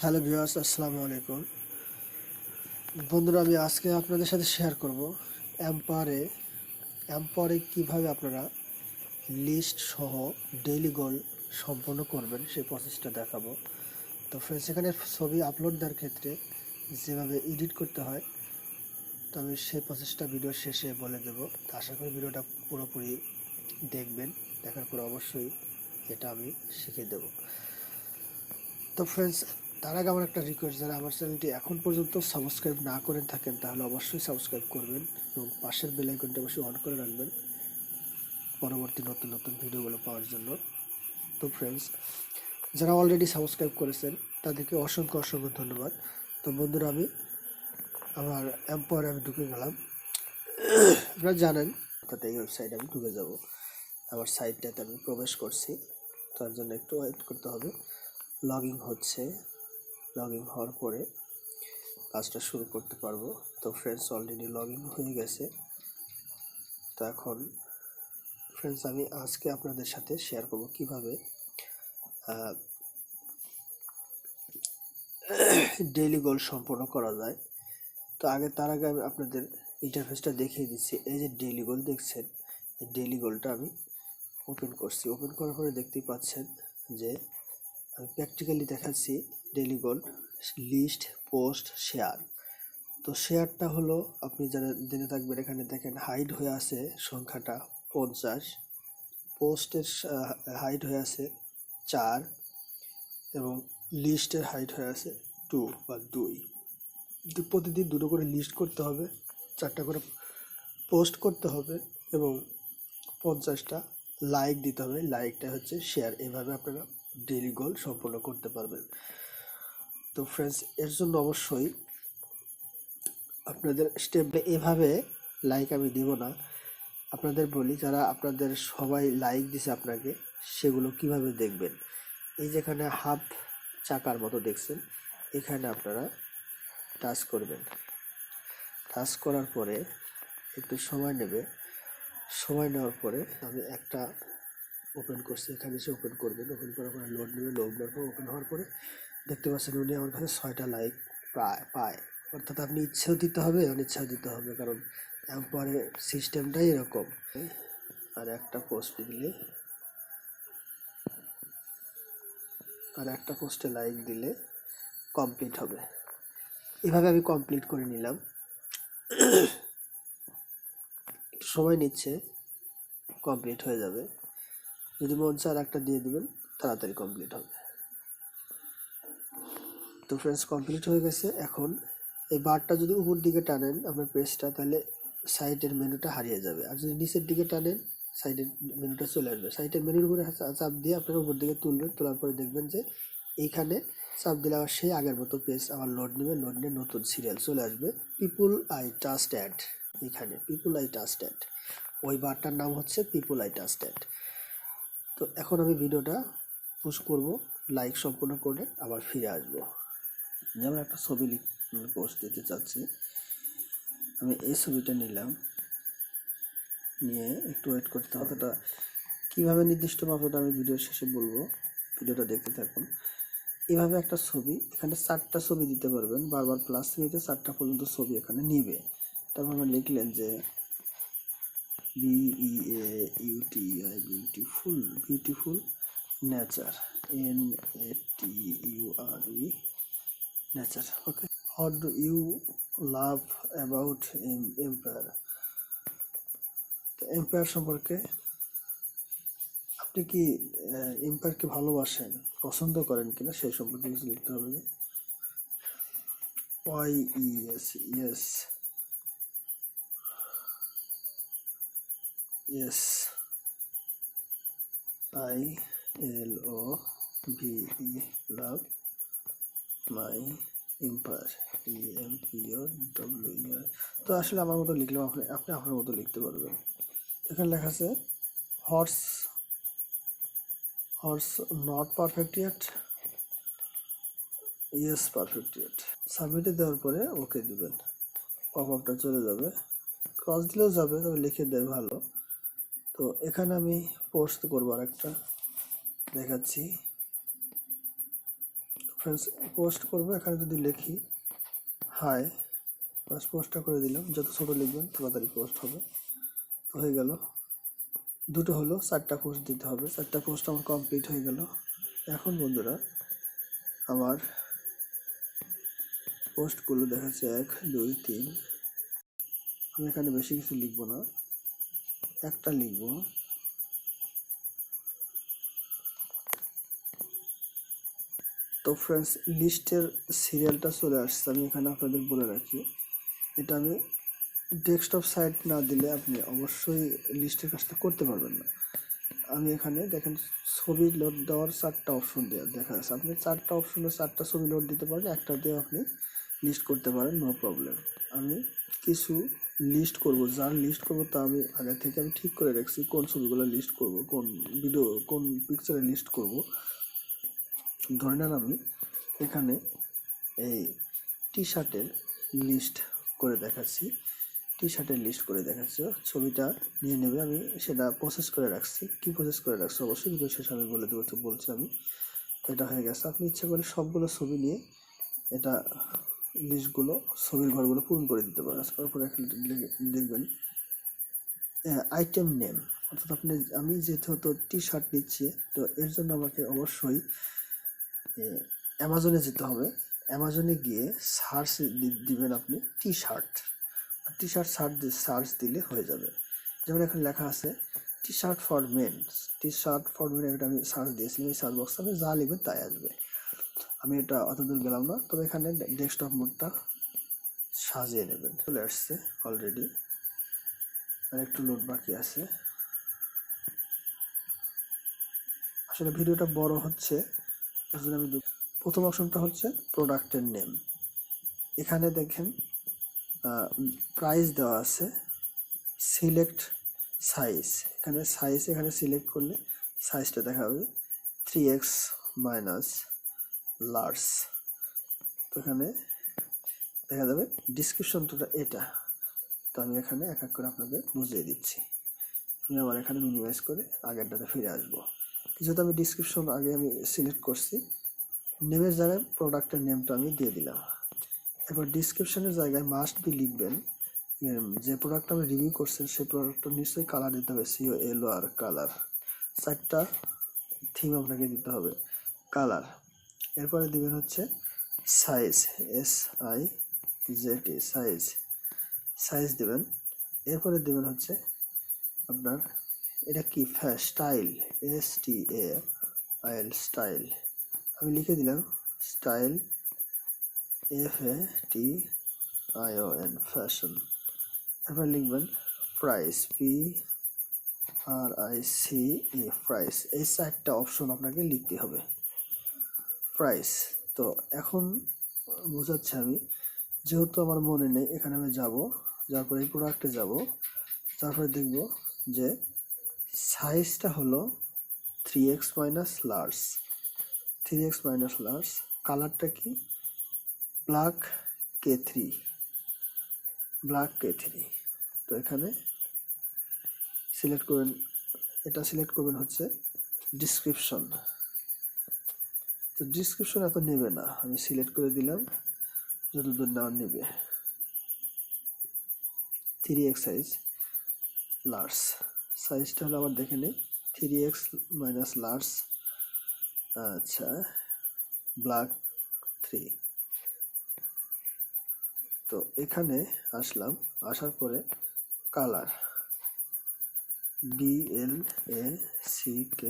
Hello viewers, আসসালামু আলাইকুম বন্ধুরা। আমি আজকে আপনাদের সাথে শেয়ার করব এম্পারে কিভাবে আপনারা লিস্ট সহ ডেইলি গোল সম্পন্ন করবেন সেই প্রসেসটা দেখাবো। তো ফ্রেন্ডস, এখানে ছবি আপলোড দেওয়ার ক্ষেত্রে যেভাবে এডিট করতে হয়, তো আমি সেই প্রসেসটা ভিডিওর শেষে বলে দেব। তো আশা করি ভিডিওটা পুরোপুরি দেখবেন, দেখার পর অবশ্যই এটা আমি শিখিয়ে দেব। তো ফ্রেন্ডস, তার আগে আমার একটা রিকোয়েস্ট, যারা আমার চ্যানেলটি এখন পর্যন্ত সাবস্ক্রাইব না করে থাকেন তাহলে অবশ্যই সাবস্ক্রাইব করবেন এবং পাশের বেল আইকনটা অবশ্যই অন করে রাখবেন পরবর্তী নতুন নতুন ভিডিওগুলো পাওয়ার জন্য। তো ফ্রেন্ডস, যারা অলরেডি সাবস্ক্রাইব করেছেন তাদেরকে অসংখ্য অসংখ্য ধন্যবাদ। তো বন্ধুরা, আমি আমার এম্পায়ারে আমি ঢুকে গেলাম। আপনারা জানেন, অর্থাৎ এই ওয়েবসাইটে আমি ঢুকে যাব। আমার সাইটটাতে আমি প্রবেশ করছি, তার জন্য একটু ওয়েট করতে হবে। লগ ইন হচ্ছে, লগ ইন হওয়ার পরে কাজটা শুরু করতে পারবো। তো ফ্রেন্ডস, অলরেডি লগ ইন হয়ে গেছে। তো এখন ফ্রেন্ডস, আমি আজকে আপনাদের সাথে শেয়ার করব কিভাবে ডেইলি গোল সম্পন্ন করা যায়। তো তার আগে আমি আপনাদের ইন্টারফেসটা দেখিয়ে দিচ্ছি। এই যে ডেইলি গোল দেখছেন, এই ডেইলি গোলটা আমি ওপেন করছি। ওপেন করার পরে দেখতেই পাচ্ছেন যে আমি প্র্যাকটিক্যালি দেখাচ্ছি ডেইলি গোল লিস্ট, পোস্ট, শেয়ার। তো শেয়ারটা হলো, আপনি যারা জেনে থাকবেন, এখানে দেখেন হাইড হয়ে আছে সংখ্যাটা 50, পোস্টের হাইট হয়ে আছে 4 এবং লিস্টের হাইট হয়ে আছে 2 বা 2। প্রতিদিন দুটো করে লিস্ট করতে হবে, 4টা করে পোস্ট করতে হবে এবং 50টা লাইক দিতে হবে। লাইকটা হচ্ছে শেয়ার। এভাবে আপনারা ডেইলি গোল সম্পন্ন করতে পারবেন। তো ফ্রেন্ডস, এর জন্য অবশ্যই আপনাদের স্টেপে এভাবে লাইক আমি দিব না, আপনাদের বলি, যারা আপনাদের সবাই লাইক দিছে আপনাকে, সেগুলো কিভাবে দেখবেন। এই যেখানে হাফ চাকার মতো দেখছেন, এখানে আপনারা টাচ করবেন। টাচ করার পরে একটু সময় নেবে। সময় নেওয়ার পরে আমি একটা ওপেন করছি, এখানে এসে ওপেন করবেন। ওপেন করার পরে লোড নেবে। লোড নেওয়ার পর ওপেন হওয়ার পরে দেখতে পাচ্ছেন উনি আমার কাছে 6টা লাইক পায়। অর্থাৎ আপনি ইচ্ছেও দিতে হবে, অনিচ্ছাও দিতে হবে, কারণ এরপরে সিস্টেমটাই এরকম। আর একটা পোস্ট দিলে, আর একটা পোস্টে লাইক দিলে কমপ্লিট হবে। এভাবে আমি কমপ্লিট করে নিলাম। একটু সময় নিচ্ছে, কমপ্লিট হয়ে যাবে। যদি মন চায় একটা দিয়ে দিবেন, তাড়াতাড়ি কমপ্লিট হবে। তো ফ্রেন্ডস, কমপ্লিট হয়ে গেছে। এখন এই বারটা যদি উপর দিকে টানেন আপনার পেজটা, তাহলে সাইডের মেনুটা হারিয়ে যাবে। আর যদি নিচের দিকে টানেন, সাইডের মেনুটা চলে আসবে। সাইডের মেনুর উপরে চাপ দিয়ে আপনারা উপর দিকে তুলবেন। তোলার পরে দেখবেন যে এইখানে চাপ দিলে আবার সেই আগের মতো পেজ আবার লোড নেবে। লোড নিয়ে নতুন সিরিয়াল চলে আসবে, পিপুল আই ট্রাস্ট অ্যাড। এইখানে পিপুল আই ট্রাস্ট অ্যাড, ওই বারটার নাম হচ্ছে পিপুল আই ট্রাস্ট অ্যাড। তো এখন আমি ভিডিওটা পুশ করব, লাইক সম্পূর্ণ করে আবার ফিরে আসবো। যেমন একটা ছবি পোস্ট দিতে চাচ্ছি, আমি এই ছবিটা নিলাম, নিয়ে একটু ওয়েট করতে হবে। এটা কীভাবে নির্দিষ্ট মাত্রাটা আমি ভিডিওর শেষে বলবো, ভিডিওটা দেখতে থাকুন। এভাবে একটা ছবি, এখানে 4টা ছবি দিতে পারবেন। বারবার প্লাস নিতে 4টা পর্যন্ত ছবি এখানে নিবে। তারপর আমরা লিখলেন যে BEAUTI, beautiful, beautiful nature, NATURE, nature. Okay, what do you love about empire. Empire সম্পর্কে, আপনি কি এম্পায়ারকে ভালোবাসেন, পছন্দ করেন কিনা সেই সম্পর্কে কিছু লিখতে হবে। যে YES, ইয়েস, ইয়েস, ILOVE, লাভ মাই এম্পায়ার, EMPOWER। তো আসলে আমার মতো লিখলেও আপনি আপনার মতো লিখতে পারবেন। এখানে লেখা আছে has not perfect yet, yes perfect yet. সাবমিটে দেওয়ার পরে ওকে দিবেন, পপ আপটা চলে যাবে। ক্রস দিলেও যাবে, তবে লিখে দেয় ভালো। তো এখানে আমি পোস্ট করবো আর একটা দেখাচ্ছি। ফ্রেন্ডস পোস্ট করবো, এখানে যদি লিখি হাই, বাস পোস্টটা করে দিলাম। যত ছোটো লিখবেন তাড়াতাড়ি পোস্ট হবে। তো হয়ে গেল, দুটো হলো, 4টা পোস্ট দিতে হবে। 4টা পোস্ট আমার কমপ্লিট হয়ে গেল। এখন বন্ধুরা আমার পোস্টগুলো দেখাচ্ছে 1 2 3। আমি এখানে বেশি কিছু লিখবো না, একটা লিখবো। তো ফ্রেন্ডস লিস্টের সিরিয়ালটা চলে আসছে, আমি এখানে আপনাদের বলে রাখি। এটা আমি ডেস্কটপ সাইট না দিলে আপনি অবশ্যই লিস্টের কাজটা করতে পারবেন না। আমি এখানে দেখেন ছবি লোড দেওয়ার 4টা অপশন দেওয়া দেখা যাচ্ছে। আপনি 4টা অপশনে 4টা ছবি লোড দিতে পারেন, একটা দিয়ে আপনি লিস্ট করতে পারেন, নো প্রবলেম। আমি কিছু লিস্ট করব, যার লিস্ট করব তা আমি আগে থেকে আমি ঠিক করে রাখছি কোন ছবিগুলো লিস্ট করব, কোন ভিডিও কোন পিকচারে লিস্ট করব। ধরে নেন আমি এখানে এই টি শার্টের লিস্ট করে দেখাচ্ছি, টি শার্টের লিস্ট করে দেখাচ্ছি। ছবিটা নিয়ে নেবে, আমি সেটা প্রসেস করে রাখছি। কি প্রসেস করে রাখছি অবশ্যই ভিডিও শেষে আমি বলে দেবো, তো বলছি আমি। এটা হয়ে গেছে। আপনি ইচ্ছা করলে সবগুলো ছবি নিয়ে এটা লিস্টগুলো ছবির ঘরগুলো পূরণ করে দিতে পারেন। তারপরে এখানে দেখবেন আইটেম নেম, অর্থাৎ আপনি আমি যেহেতু টি শার্ট নিচ্ছি, তো এর জন্য আমাকে অবশ্যই অ্যামাজনে যেতে হবে। অ্যামাজনে গিয়ে সার্চ দিবেন আপনি T shirt, T shirt search দিলে হয়ে যাবে। যেমন এখানে লেখা আছে T shirt for men, T shirt for men, এটা আমি সার্চ দিয়েছিলাম। এই সার্চ বক্সে আপনি যা লিখবেন তাই আসবে। আমি এটা অতদূর গেলাম না, তবে এখানে ডেস্কটপ মোডটা সাজিয়ে নেবেন। চলে আসছে অলরেডি, আর একটু লোড বাকি আছে। আসলে ভিডিওটা বড় হচ্ছে, এর জন্য আমি প্রথম অপশনটা হচ্ছে প্রোডাক্টের নেম। এখানে দেখেন প্রাইস দেওয়া আছে, সিলেক্ট সাইজ। এখানে সাইজ এখানে সিলেক্ট করলে সাইজটা দেখা হবে 3x মাইনাস লার্জ। তো এখানে দেখা যাবে ডিসক্রিপশনটা এটা। তো আমি এখানে এক এক করে আপনাদের বুঝিয়ে দিচ্ছি। আমি আবার এখানে মিনিমাইজ করে আগেরটাতে ফিরে আসবো। যেহেতু আমি ডিসক্রিপশন আগে আমি সিলেক্ট করছি, নেমের জায়গায় প্রোডাক্টের নেমটা আমি দিয়ে দিলাম। এবার ডিসক্রিপশনের জায়গায় মাস্ট বি লিখবেন যে প্রোডাক্ট আপনি রিভিউ করছেন সেই প্রোডাক্টটা নিশ্চয়ই কালার দিতে হবে, COLOR কালার। 4টা থিম আপনাকে দিতে হবে কালার। এরপরে দিবেন হচ্ছে সাইজ, SIZ সাইজ, সাইজ দিবেন। এরপরে দিবেন হচ্ছে আপনার এটা কি স্টাইল, STAIL স্টাইল। আমি লিখে দিলাম স্টাইল, FATION ফ্যাশন। এরপর লিখবেন প্রাইস, PRICE প্রাইস। এই 4টা অপশন আপনাকে লিখতে হবে প্রাইস। তো এখন বোঝাচ্ছি আমি, যেহেতু আমার মনে নেই, এখানে আমি যাব, যাওয়ার পরে এই প্রোডাক্টে যাব, তারপরে দেখব যে সাইজটা হলো 3x minus large, 3x minus large. কালারটা কি ব্ল্যাক K3, ব্ল্যাক K3। তো এখানে সিলেক্ট করবেন, এটা সিলেক্ট করবেন হচ্ছে ডিসক্রিপশন। তো ডিসক্রিপশন এত নেবে না, আমি সিলেক্ট করে দিলাম যতদূর না নেবে। 3x সাইজ লার্জ, সাইজটা হলো আবার দেখে নেই 3x মাইনাস লার্জ। আচ্ছা, ব্ল্যাক 3। তো এখানে আসলাম, আসার পরে কালার BLACK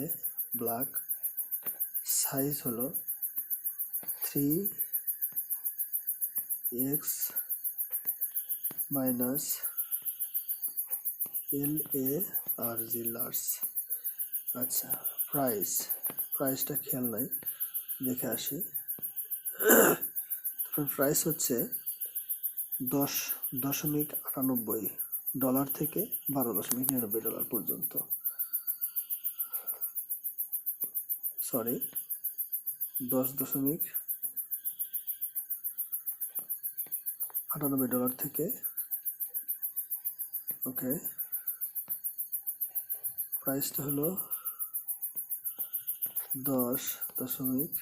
ব্ল্যাক, সাইজ হলো 3x মাইনাস LARG লার্জ। আচ্ছা, প্রাইসটা খেয়াল নাই, দেখে আসি। প্রাইস হচ্ছে $10.98 থেকে $12.99 পর্যন্ত। সরি, $10.98 থেকে, ওকে, প্রাইসটা হলো 10.98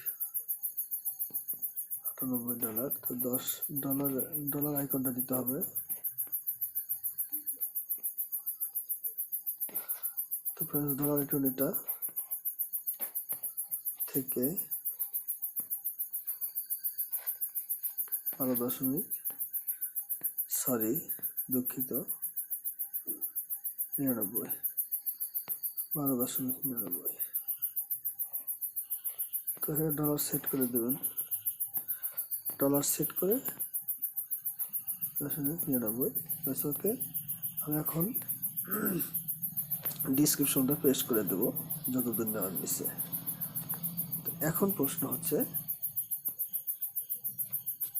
$98, তো $10 আইকনটা দিতে হবে। তো ফ্রেন্ডস $20টা থেকে 12.99 তো এখানে ডলার সেট করে দেবেন, ডলার সেট করে 0.99 ব্যাস ওকে। আমি এখন ডিসক্রিপশনটা পেস্ট করে দেবো যতদূর নেওয়ার নিচে। এখন প্রশ্ন হচ্ছে,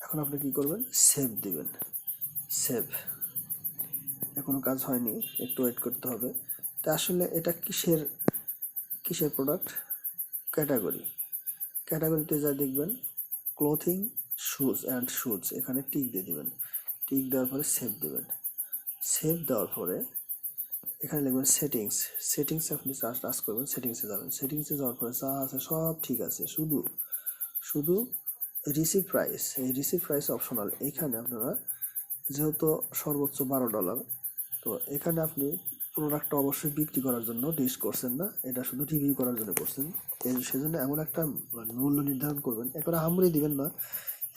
এখন আপনি কি করবেন, সেভ দিবেন। সেভ, এখনো কাজ হয়নি, একটু ওয়েট করতে হবে। তা আসলে এটা কিসের প্রোডাক্ট, ক্যাটাগরিতে যা দেখবেন ক্লোথিং, শুজ অ্যান্ড শুজ, এখানে টিক দিয়ে দিবেন। টিক দেওয়ার পরে সেভ দেবেন। সেভ দেওয়ার পরে এখানে লিখবেন সেটিংস আপনি টাচ করবেন, সেটিংসে যাবেন। সেটিংসে যাওয়ার পরে যা আছে সব ঠিক আছে, শুধু রিসিভ প্রাইস, এই রিসিভ প্রাইস অপশনাল। এখানে আপনারা যেহেতু সর্বোচ্চ $12, তো এখানে আপনি প্রোডাক্টটা অবশ্যই বিক্রি করার জন্য লিস্ট করছেন না, এটা শুধু রিভিউ করার জন্য করছেন। সেজন্য এমন একটা মূল্য নির্ধারণ করবেন, এখন হামড়ি দিবেন না,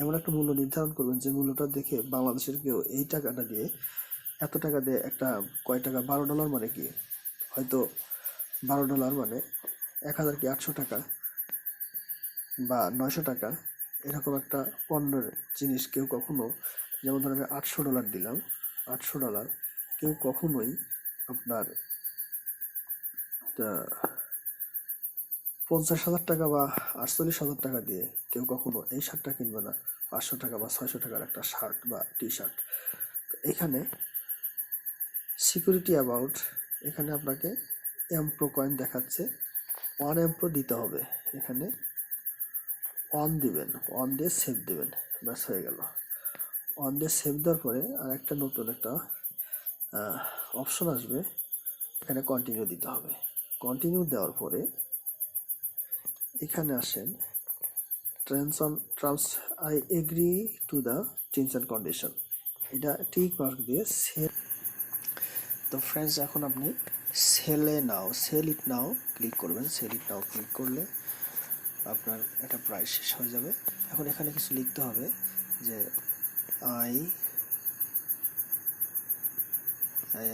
এমন একটা মূল্য নির্ধারণ করবেন যে মূল্যটা দেখে বাংলাদেশের কেউ এই টাকাটা দিয়ে, এত টাকা দিয়ে একটা কয় টাকা, $12 মানে কি, হয়তো $12 মানে 1800 টাকা বা 900 টাকা, এরকম একটা পণ্যের জিনিস কেউ কখনো, যেমন ধরেন আমি $800 দিলাম, $800 কেউ কখনোই আপনার 50,000 টাকা বা 48,000 টাকা দিয়ে কেউ কখনো এই শার্টটা কিনবে না, 500 টাকা বা 600 টাকার একটা শার্ট বা টি শার্ট। তো এখানে সিকিউরিটি অ্যাবাউট, এখানে আপনাকে এমপ্রো কয়েন দেখাচ্ছে, 1 এমপ্রো দিতে হবে, এখানে 1 দিবেন, 1 দিয়ে সেভ দেবেন, ব্যাস হয়ে গেল। 1 দিয়ে সেভ দেওয়ার পরে আর একটা নতুন একটা অপশন আসবে, এখানে কন্টিনিউ দিতে হবে। কন্টিনিউ দেওয়ার পরে এখানে আসেন I agree to the terms and condition, এটা টিক মার্ক দিয়ে সেভ। তো ফ্রেন্ডস এখন আপনি সেল ইট নাও ক্লিক করবেন। সেল ইট নাও ক্লিক করলে আপনার এটা প্রাইস শেষ হয়ে যাবে। এখন এখানে কিছু লিখতে হবে যে I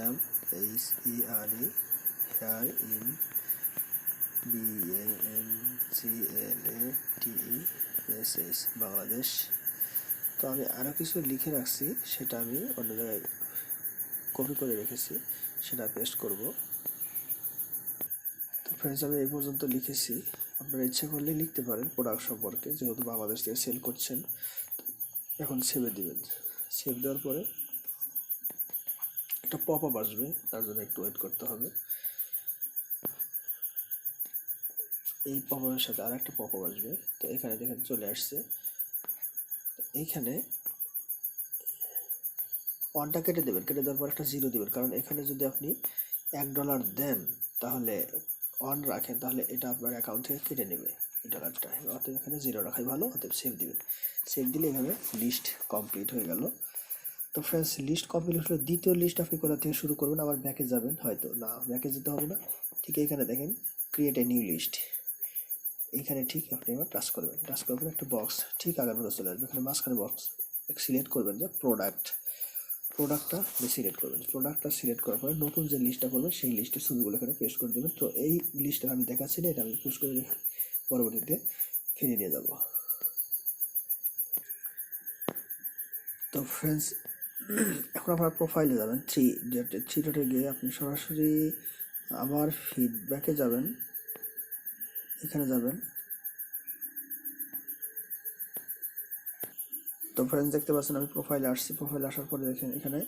am HERE here in BANGLATESS Bangladesh. তো আমি আরও কিছু লিখে রাখছি, সেটা আমি অন্য জায়গায় কপি করে রেখেছি, সেটা পেস্ট করব। তো ফ্রেন্ডস আমি এই পর্যন্ত লিখেছি, আপনারা ইচ্ছে করলে লিখতে পারেন প্রোডাক্ট সম্পর্কে, যেহেতু বাংলাদেশ থেকে সেল করছেন। এখন সেভে দিবেন। সেভ দেওয়ার পরে একটা পপ আপ আসবে, তার জন্য একটু ওয়েট করতে হবে। এই পপ আপের সাথে আর একটা পপ আপ আসবে, তো এখানে দেখেন চলে আসছে। এইখানে 1টা কেটে দেবেন, কেটে দেওয়ার পর একটা 0 দেবেন, কারণ এখানে যদি আপনি $1 দেন, তাহলে 1 রাখেন, তাহলে এটা আপনার অ্যাকাউন্ট থেকে কেটে নেবে এই ডলারটা, অতএব এখানে 0 রাখাই ভালো। অতএব সেভ দিবেন। সেভ দিলে এভাবে লিস্ট কমপ্লিট হয়ে গেল। তো ফ্রেন্ডস লিস্ট কমপ্লিট হলে দ্বিতীয় লিস্ট আপনি কোথা থেকে শুরু করবেন, আবার ব্যাকে যাবেন, হয়তো না ব্যাকে যেতে হবে না, ঠিক এখানে দেখেন ক্রিয়েট এ নিউ লিস্ট, এইখানে ঠিক আপনি আবার টাচ করবেন। টাচ করার পর একটা বক্স ঠিক আগের মতো চলে আসবে, এখানে মাঝখানে বক্স সিলেক্ট করবেন যে প্রোডাক্টটা সিলেক্ট করবেন। প্রোডাক্টটা সিলেক্ট করার পরে নতুন যে লিস্টটা করবেন সেই লিস্টের ছবিগুলো এখানে পেস্ট করে দেবেন। তো এই লিস্টটা আমি দেখাচ্ছি না, এটা আমি পুশ করে রেখে পরবর্তীতে ফিরিয়ে নিয়ে যাব। তো ফ্রেন্ডস এখন আপনার প্রোফাইলে যাবেন, থ্রি ডটে গিয়ে আপনি সরাসরি আবার ফিডব্যাকে যাবেন, এখানে যাবেন। তো ফ্রেন্ডস দেখতে পাচ্ছেন আমি প্রোফাইলে আসছি। প্রোফাইলে আসার পরে দেখেন এখানে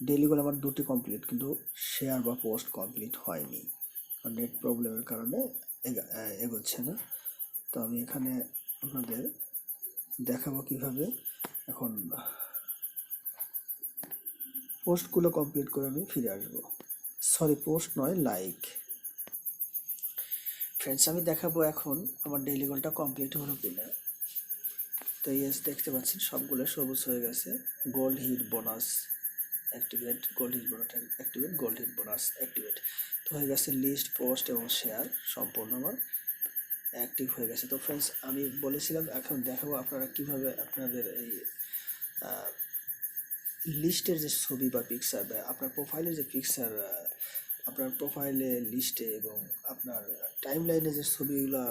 ডেইলি গোল আমার 2টি কমপ্লিট, কিন্তু শেয়ার বা পোস্ট কমপ্লিট হয়নি, নেট প্রবলেমের কারণে এগোচ্ছে না। তো আমি এখানে আপনাদের দেখাবো কিভাবে এখন পোস্টগুলো কমপ্লিট করে আমি ফিরে আসবো। সরি, পোস্ট নয়, লাইক। ফ্রেন্ডস আমি দেখাবো এখন আমার ডেইলি গোলটা কমপ্লিট হলো কিনা। তো ইয়েস, দেখতে পাচ্ছেন সবগুলো সবুজ হয়ে গেছে। Gold hit bonus activate, gold hit bonus activate, gold hit bonus activate. তো হয়ে গেছে লিস্ট, পোস্ট এবং শেয়ার সম্পূর্ণ আমার অ্যাক্টিভ হয়ে গেছে। তো ফ্রেন্ডস, আমি বলেছিলাম এখন দেখাবো আপনারা কিভাবে আপনাদের এই লিস্টের যে ছবি বা পিকচার বা আপনার প্রোফাইলের যে পিকচার, আপনার প্রোফাইলে, লিস্টে এবং আপনার টাইম লাইনে যে ছবিগুলো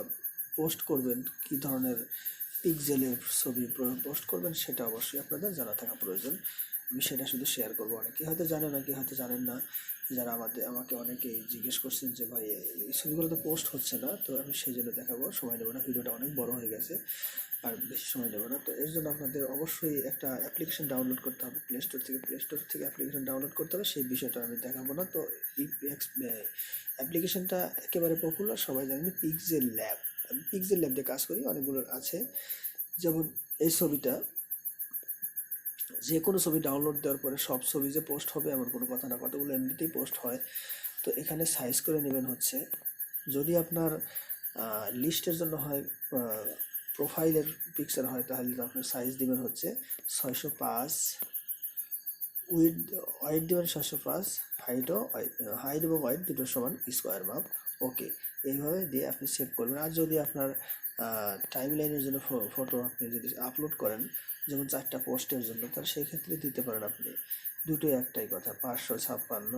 পোস্ট করবেন, কী ধরনের পিক্সেলের ছবি পোস্ট করবেন, সেটা অবশ্যই আপনাদের জানা থাকা প্রয়োজন। আমি সেটা শুধু শেয়ার করবো। অনেকে হয়তো জানেন, অনেকে হয়তো জানেন না। যারা আমাকে অনেকেই জিজ্ঞেস করছেন যে ভাই এই ছবিগুলো তো পোস্ট হচ্ছে না, তো আমি সেই জন্য দেখাবো। সময় নেবো না, ভিডিওটা অনেক বড় হয়ে গেছে, আর বেশি সময় নেবো না। তো এর জন্য আপনাদের অবশ্যই একটা অ্যাপ্লিকেশন ডাউনলোড করতে হবে প্লে স্টোর থেকে অ্যাপ্লিকেশন ডাউনলোড করতে হবে। সেই বিষয়টা আমি দেখাবো না। তো এই অ্যাপ্লিকেশনটা একেবারে পপুলার, সবাই জানেন, পিক্সেল ল্যাব। আমি পিক্সেল ল্যাব দিয়ে কাজ করি, অনেকগুলো আছে। যেমন এই ছবিটা, যে কোনো ছবি ডাউনলোড দেওয়ার পরে সব ছবি যে পোস্ট হবে এমন কোনো কথা না, কতগুলো এমনিতেই পোস্ট হয়। তো এখানে সাইজ করে নেবেন হচ্ছে, যদি আপনার লিস্টের জন্য হয়, প্রোফাইলের পিকচার হয়, তাহলে আপনার সাইজ দিবেন হচ্ছে 605, ওয়াইড দেবেন 605, হাইট এবং ওয়াইড দুটো সমান, স্কোয়ার মাপ। ওকে, এইভাবে দিয়ে আপনি সেভ করবেন। আর যদি আপনার টাইম লাইনের জন্য ফটো আপনি যদি আপলোড করেন, যেমন 4টা পোস্টের জন্য, তাহলে সেই ক্ষেত্রে দিতে পারেন আপনি দুটোই একটাই কথা, 556,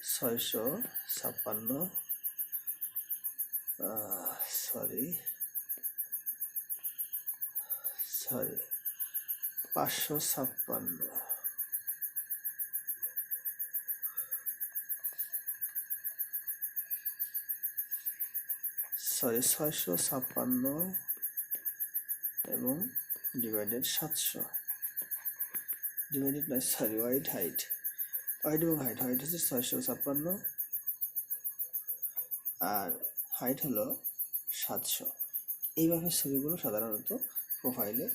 656, সরি 556, সরি 656 এবং ডিভাইডেড 700, ডিভাইডেড নয়, সরি, ওয়াইড এবং হাইট হচ্ছে 656 আর হাইট হলো 700। এইভাবে ছবিগুলো সাধারণত প্রোফাইলে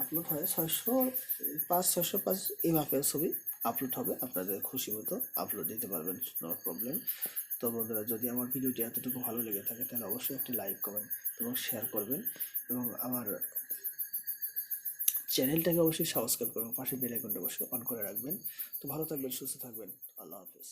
আপলোড হয়। 605 এই মাপের ছবি আপলোড হবে, আপনাদের খুশি মতো আপলোড দিতে পারবেন, নো প্রবলেম। তো বন্ধুরা, যদি আমার ভিডিওটি এতটুকু ভালো লেগে থাকে তাহলে অবশ্যই একটি লাইক, কমেন্ট এবং শেয়ার করবেন, এবং আমার চ্যানেলটাকে অবশ্যই সাবস্ক্রাইব করবেন, পাশে বেল আইকনটা অবশ্যই অন করে রাখবেন। তো ভালো থাকবেন, সুস্থ থাকবেন, আল্লাহ হাফেজ।